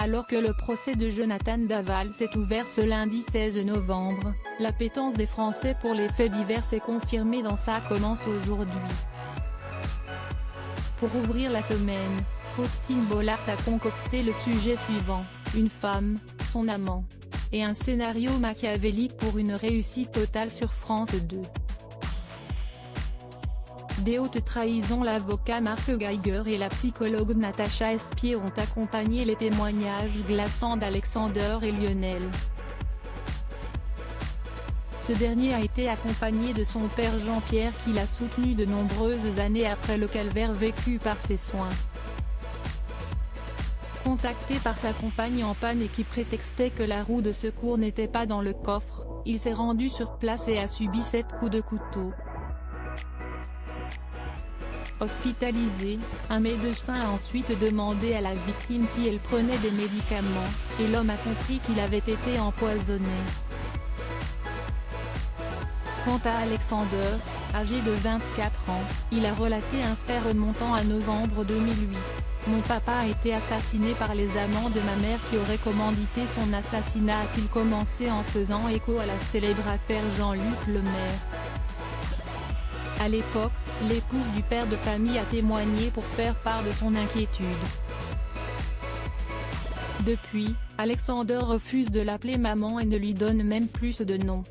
Alors que le procès de Jonathan Daval s'est ouvert ce lundi 16 novembre, l'appétence des Français pour les faits divers s'est confirmée dans sa commence aujourd'hui. Pour ouvrir la semaine, Faustine Bollaert a concocté le sujet suivant, une femme, son amant. Et un scénario machiavélique pour une réussite totale sur France 2. Des hautes trahisons. L'avocat Marc Geiger et la psychologue Natacha Espier ont accompagné les témoignages glaçants d'Alexander et Lionel. Ce dernier a été accompagné de son père Jean-Pierre qui l'a soutenu de nombreuses années après le calvaire vécu par ses soins. Contacté par sa compagne en panne et qui prétextait que la roue de secours n'était pas dans le coffre, il s'est rendu sur place et a subi 7 coups de couteau. Hospitalisé, un médecin a ensuite demandé à la victime si elle prenait des médicaments, et l'homme a compris qu'il avait été empoisonné. Quant à Alexander, âgé de 24 ans, il a relaté un fait remontant à novembre 2008. Mon papa a été assassiné par les amants de ma mère qui auraient commandité son assassinat, a-t-il commencé en faisant écho à la célèbre affaire Jean-Luc Lemaire. À l'époque, l'épouse du père de famille a témoigné pour faire part de son inquiétude. Depuis, Alexander refuse de l'appeler maman et ne lui donne même plus de nom.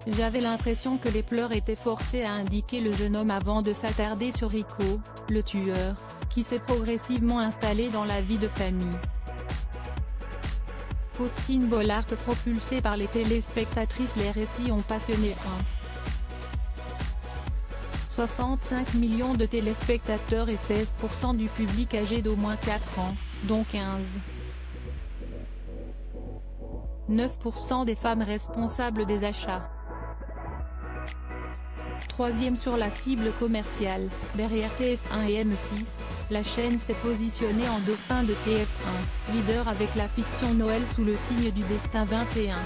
J'avais l'impression que les pleurs étaient forcés à indiquer le jeune homme avant de s'attarder sur Rico, le tueur, qui s'est progressivement installé dans la vie de famille. Faustine Bollaert propulsée par les téléspectatrices. Les récits ont passionné 65 millions de téléspectateurs et 16% du public âgé d'au moins 4 ans, dont 9% des femmes responsables des achats. Troisième sur la cible commerciale, derrière TF1 et M6, la chaîne s'est positionnée en dauphin de TF1, leader avec la fiction Noël sous le signe du destin 21.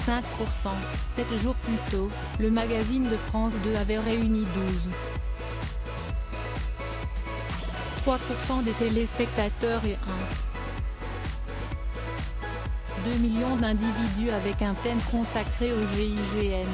5%, 7 jours plus tôt, le magazine de France 2 avait réuni 3% des téléspectateurs et 2 millions d'individus avec un thème consacré au GIGN.